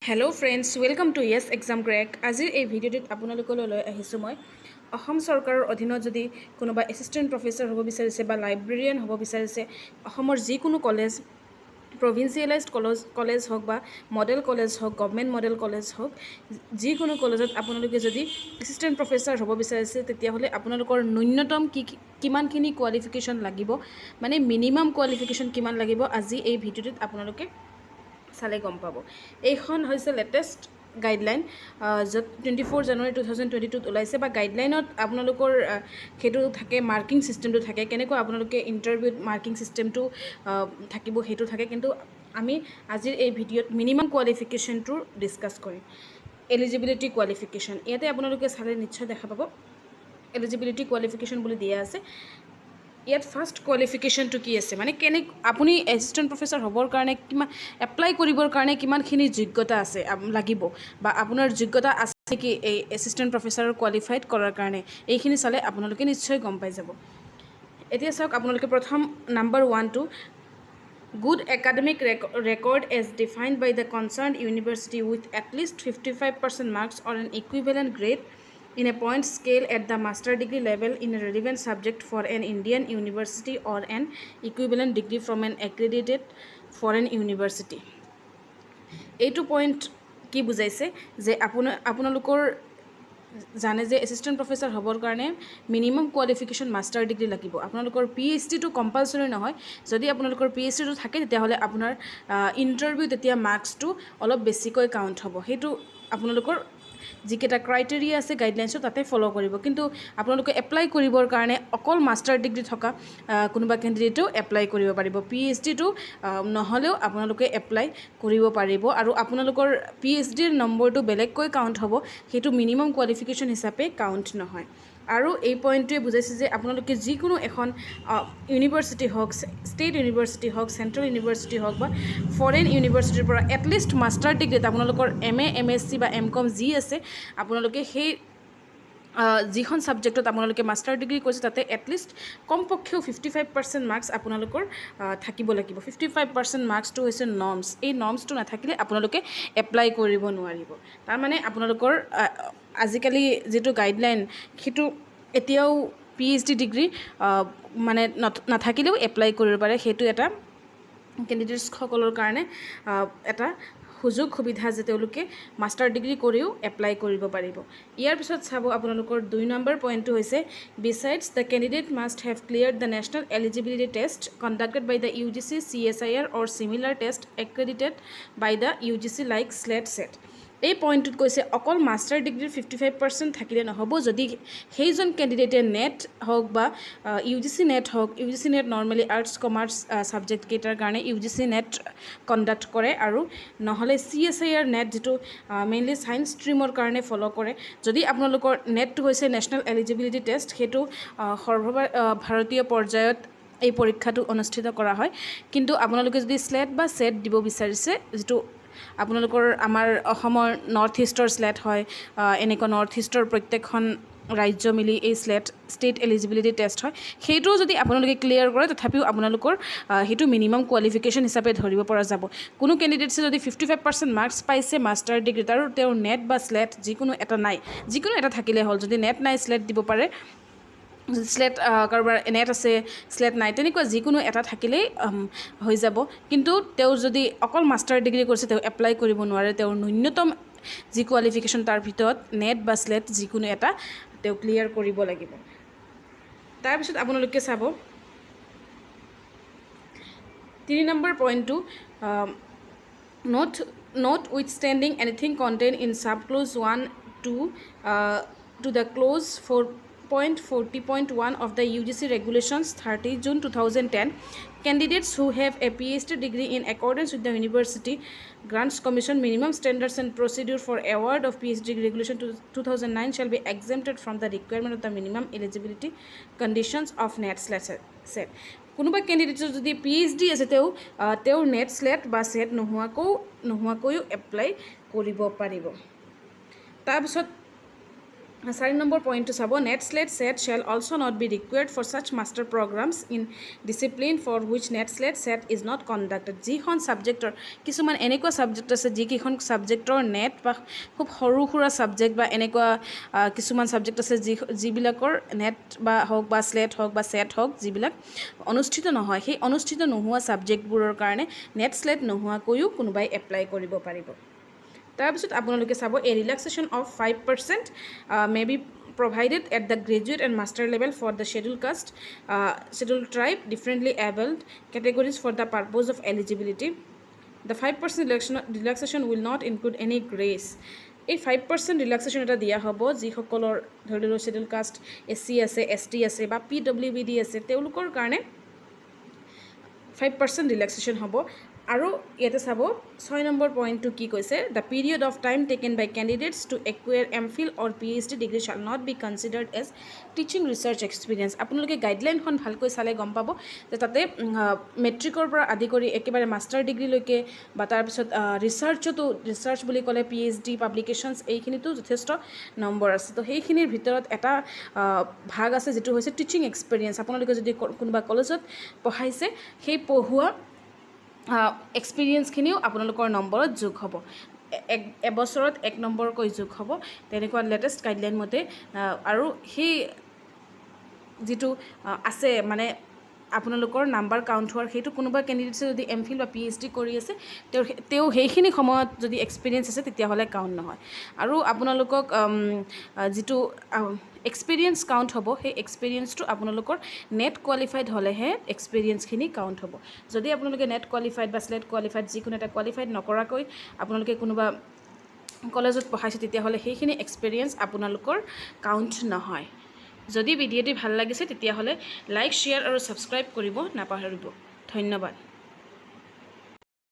Hello' friends, welcome to Yes exam crack. আজিৰ এই ভিডিঅ'টোত আপোনালোকলৈ লৈ আহিছোঁ মই অসম চৰকাৰৰ অধীনত যদি কোনোবা এছিষ্টেণ্ট প্ৰফেচৰ হ'ব বিচাৰিছে বা লাইব্ৰেৰিয়ান হ'ব বিচাৰিছে, অসমৰ যিকোনো কলেজ, প্ৰভিঞ্চিয়েলাইজড কলেজ হওক বা মডেল কলেজ হওক, গভমেণ্ট মডেল কলেজ হওক, যিকোনো কলেজত আপোনালোকে যদি এছিষ্টেণ্ট প্ৰফেচৰ হ'ব বিচাৰিছে, তেতিয়াহ'লে আপোনালোকৰ ন্যূনতম কিমানখিনি কোৱালিফিকেশ্যন লাগিব, মানে মিনিমাম কোৱালিফিকেশ্যন কিমান লাগিব, আজি এই ভিডিঅ'টোত আপোনালোকে চালে গম পাব। এইখন হৈছে লেটেষ্ট গাইডলাইন, য'ত 24 জানুৱাৰী 2022 ওলাইছে। বা গাইডলাইনত আপোনালোকৰ সেইটো থাকে, মাৰ্কিং ছিষ্টেমটো থাকে, কেনেকৈ আপোনালোকে ইণ্টাৰভিউত মাৰ্কিং ছিষ্টেমটো থাকিব সেইটো থাকে। কিন্তু আমি আজিৰ এই ভিডিঅ'ত মিনিমাম কোৱালিফিকেশ্যনটো ডিছকাছ কৰিম। এলিজিবিলিটি কোৱালিফিকেশ্যন ইয়াতে আপোনালোকে চালে নিশ্চয় দেখা পাব এলিজিবিলিটি কোৱালিফিকেশ্যন বুলি দিয়া আছে। ইয়াত ফাৰ্ষ্ট কোৱালিফিকেশ্যনটো কি আছে, মানে আপুনি এছিষ্টেণ্ট প্ৰফেচৰ হ'বৰ কাৰণে এপ্লাই কৰিবৰ কাৰণে কিমানখিনি যোগ্যতা আছে লাগিব, বা আপোনাৰ যোগ্যতা আছে নেকি এই এছিষ্টেণ্ট প্ৰফেচাৰৰ কোৱালিফাইড কৰাৰ কাৰণে, এইখিনি চালে আপোনালোকে নিশ্চয় গম পাই যাব। এতিয়া চাওক, আপোনালোকে প্ৰথম number 1টো good academic record as defined by the concerned university with at least 55% marks or an equivalent grade in a point scale at the master degree level in a relevant subject for an Indian university or an equivalent degree from an accredited foreign university. এইটো point কি বুজাইছে যে আপোনালোকৰ জানে যে assistant professor হ'বৰ কাৰণে minimum qualification master degree লাগিব। আপোনালোকৰ PhDটো কম্পালচৰি নহয়। যদি আপোনালোকৰ PhDটো থাকে, তেতিয়াহ'লে আপোনাৰ ইণ্টাৰভিউ তেতিয়া মাৰ্কছটো অলপ বেছিকৈ কাউণ্ট হ'ব। সেইটো আপোনালোকৰ যিকেইটা ক্ৰাইটেৰিয়া আছে গাইডলাইনছত তাতে ফ'ল' কৰিব। কিন্তু আপোনালোকে এপ্লাই কৰিবৰ কাৰণে অকল মাষ্টাৰ ডিগ্ৰী থকা কোনোবা কেণ্ডিডেটেও এপ্লাই কৰিব পাৰিব। PhDটো নহ'লেও আপোনালোকে এপ্লাই কৰিব পাৰিব, আৰু আপোনালোকৰ PhDৰ নম্বৰটো বেলেগকৈ কাউণ্ট হ'ব, সেইটো মিনিমাম কোৱালিফিকেশ্যন হিচাপে কাউণ্ট নহয়। আৰু এই পইণ্টটোৱে বুজাইছে যে আপোনালোকে যিকোনো এখন ইউনিভাৰ্চিটি হওক, ষ্টেট ইউনিভাৰ্চিটি হওক, চেণ্ট্ৰেল ইউনিভাৰ্চিটি হওক বা ফৰেইন ইউনিভাৰ্চিটিৰ পৰা এটলিষ্ট মাষ্টাৰ ডিগ্ৰীত আপোনালোকৰ MA MSc বা MCom যি আছে, আপোনালোকে সেই যিখন ছাবজেক্টত আপোনালোকে মাষ্টাৰ ডিগ্ৰী কৰিছে তাতে এটলিষ্ট কমপক্ষেও 55% মাৰ্কছ আপোনালোকৰ থাকিব লাগিব। 55% মাৰ্কছটো হৈছে নৰ্মছ। এই নৰ্মছটো নাথাকিলে আপোনালোকে এপ্লাই কৰিব নোৱাৰিব। তাৰমানে আপোনালোকৰ আজিকালি যিটো গাইডলাইন, সেইটো এতিয়াও PhD ডিগ্ৰী মানে নাথাকিলেও এপ্লাই কৰিব পাৰে। সেইটো এটা কেণ্ডিডেটছসকলৰ কাৰণে এটা সুযোগ সুবিধা যে তেওঁলোকে মাষ্টাৰ ডিগ্ৰী কৰিও এপ্লাই কৰিব পাৰিব। ইয়াৰ পিছত চাব, আপোনালোকৰ 2 নম্বৰ পইণ্টটো হৈছে besides the candidate must have cleared the national eligibility test conducted by the UGC, CSIR or similar test accredited by the UGC like SLET SET. এই পইণ্টটোত কৈছে অকল মাষ্টাৰ ডিগ্ৰীৰ 55% থাকিলে নহ'ব। যদি সেইজন কেণ্ডিডেটে নেট হওক বা UGC নেট হওক, UGC NET normally arts commerce ছাবজেক্টকেইটাৰ কাৰণে UGC নেট কণ্ডাক্ট কৰে, আৰু নহ'লে CSIR নেট, যিটো মেইনলি ছায়েন্স ষ্ট্ৰীমৰ কাৰণে ফ'ল' কৰে। যদি আপোনালোকৰ নেটটো হৈছে নেশ্যনেল এলিজিবিলিটি টেষ্ট, সেইটো ভাৰতীয় পৰ্যায়ত এই পৰীক্ষাটো অনুষ্ঠিত কৰা হয়। কিন্তু আপোনালোকে যদি স্লেট বা ছেট দিব বিচাৰিছে, যিটো আপোনালোকৰ আমাৰ অসমৰ নৰ্থ ইষ্টৰ স্লেট হয়, এনেকুৱা নৰ্থ ইষ্টৰ প্ৰত্যেকখন ৰাজ্য মিলি এই ষ্টেট এলিজিবিলিটি টেষ্ট হয়, সেইটোও যদি আপোনালোকে ক্লিয়াৰ কৰে, তথাপিও আপোনালোকৰ সেইটো মিনিমাম কোৱালিফিকেশ্যন হিচাপে ধৰিব পৰা যাব। কোনো কেণ্ডিডেটছে যদি 55% মাৰ্কছ পাইছে মাষ্টাৰ ডিগ্ৰীত, আৰু তেওঁৰ নেট বা স্লেট যিকোনো এটা নাই, যিকোনো এটা থাকিলে হ'ল। যদি নেট নাই, স্লেট দিব পাৰে। স্লেট কাৰোবাৰ নেট আছে, স্লেট নাই, তেনেকুৱা যিকোনো এটা থাকিলেই হৈ যাব। কিন্তু তেওঁ যদি অকল মাষ্টাৰ ডিগ্ৰী কৰিছে, তেওঁ এপ্লাই কৰিব নোৱাৰে। তেওঁৰ ন্যূনতম যি কোৱালিফিকেশ্যন, তাৰ ভিতৰত নেট বা স্লেট যিকোনো এটা তেওঁ ক্লিয়াৰ কৰিব লাগিব। তাৰপিছত আপোনালোকে চাব 3 নম্বৰ পইণ্টটো, notwithstanding anything contained in subclause 1 to the clause 4.40.1 of the UGC Regulations 30 June 2010, candidates who have a PhD degree in accordance with the University Grants Commission minimum standards and procedure for award of PhD degree regulation 2009 shall be exempted from the requirement of the minimum eligibility conditions of NET SLET. কোনোবা কেণ্ডিডেটৰ যদি PhD আছে, তেওঁৰ NET SLET বা SET নোহোৱাকৈও apply কৰিব পাৰিব। তাৰপিছত 4 number পইণ্টটো চাব NET SLET SET shall also' not be required for such master programmes in discipline for which NET SLET SET is not conducted যিখন ছাবজেক্টৰ কিছুমান এনেকুৱা ছাবজেক্ট আছে যিকেইখন ছাবজেক্টৰ নেট বা খুব সৰু সুৰা ছাবজেক্ট বা এনেকুৱা কিছুমান ছাবজেক্ট আছে যিবিলাকৰ নেট বা হওক বা স্লেট হওক বা ছেট হওক যিবিলাক অনুষ্ঠিত নহয় সেই অনুষ্ঠিত নোহোৱা ছাবজেক্টবোৰৰ কাৰণে নেট স্লেট নোহোৱাকৈও কোনোবাই এপ্লাই কৰিব পাৰিব তাৰপিছত আপোনালোকে চাব a relaxation of 5% may be provided at the graduate and master level for the scheduled caste, scheduled tribe, differently abled categories for the purpose of eligibility. The 5% relaxation will not include any grace. এই 5% relaxation এটা দিয়া হ'ব যিসকলৰ ধৰি লওক scheduled caste SC আছে ST আছে বা PWBD আছে তেওঁলোকৰ কাৰণে 5% ৰিলেক্সেশ্যন হ'ব আৰু ইয়াতে চাব 6 নম্বৰ পইণ্টটো কি কৈছে the period of time taken by candidates to acquire MPhil or PhD degree shall not be considered as teaching research experience আপোনালোকে গাইডলাইনখন ভালকৈ চালে গম পাব যে তাতে মেট্ৰিকৰ পৰা আদি কৰি একেবাৰে মাষ্টাৰ ডিগ্ৰীলৈকে বা তাৰপিছত ৰিচাৰ্চ বুলি ক'লে PhD পাব্লিকেশ্যনছ এইখিনিতো যথেষ্ট নম্বৰ আছে তো সেইখিনিৰ ভিতৰত এটা ভাগ আছে যিটো হৈছে টিচিং এক্সপিৰিয়েঞ্চ আপোনালোকে যদি কোনোবা কলেজত পঢ়াইছে সেই পঢ়োৱা এক্সপিৰিয়েঞ্চখিনিও আপোনালোকৰ নম্বৰত যোগ হ'ব এবছৰত 1 নম্বৰকৈ যোগ হ'ব তেনেকুৱা লেটেষ্ট গাইডলাইন মতে আৰু সেই যিটো আছে মানে আপোনালোকৰ নাম্বাৰ কাউণ্ট হোৱাৰ সেইটো কোনোবা কেণ্ডিডেটছে যদি MPhil বা PhD কৰি আছে তেওঁ সেইখিনি সময়ত যদি এক্সপিৰিয়েঞ্চ আছে তেতিয়াহ'লে কাউণ্ট নহয় আৰু আপোনালোকক যিটো এক্সপিৰিয়েঞ্চ কাউণ্ট হ'ব সেই এক্সপিৰিয়েঞ্চটো আপোনালোকৰ নেট কোৱালিফাইড হ'লেহে এক্সপিৰিয়েঞ্চখিনি কাউণ্ট হ'ব যদি আপোনালোকে নেট কোৱালিফাইড বা স্লেট কোৱালিফাইড যিকোনো এটা কোৱালিফাইড নকৰাকৈ আপোনালোকে কোনোবা কলেজত পঢ়াইছে তেতিয়াহ'লে সেইখিনি এক্সপিৰিয়েঞ্চ আপোনালোকৰ কাউণ্ট নহয় যদি ভিডিঅ'টি ভাল লাগিছে তেতিয়াহ'লে লাইক শ্বেয়াৰ আৰু ছাবস্ক্ৰাইব কৰিব নাপাহৰিব ধন্যবাদ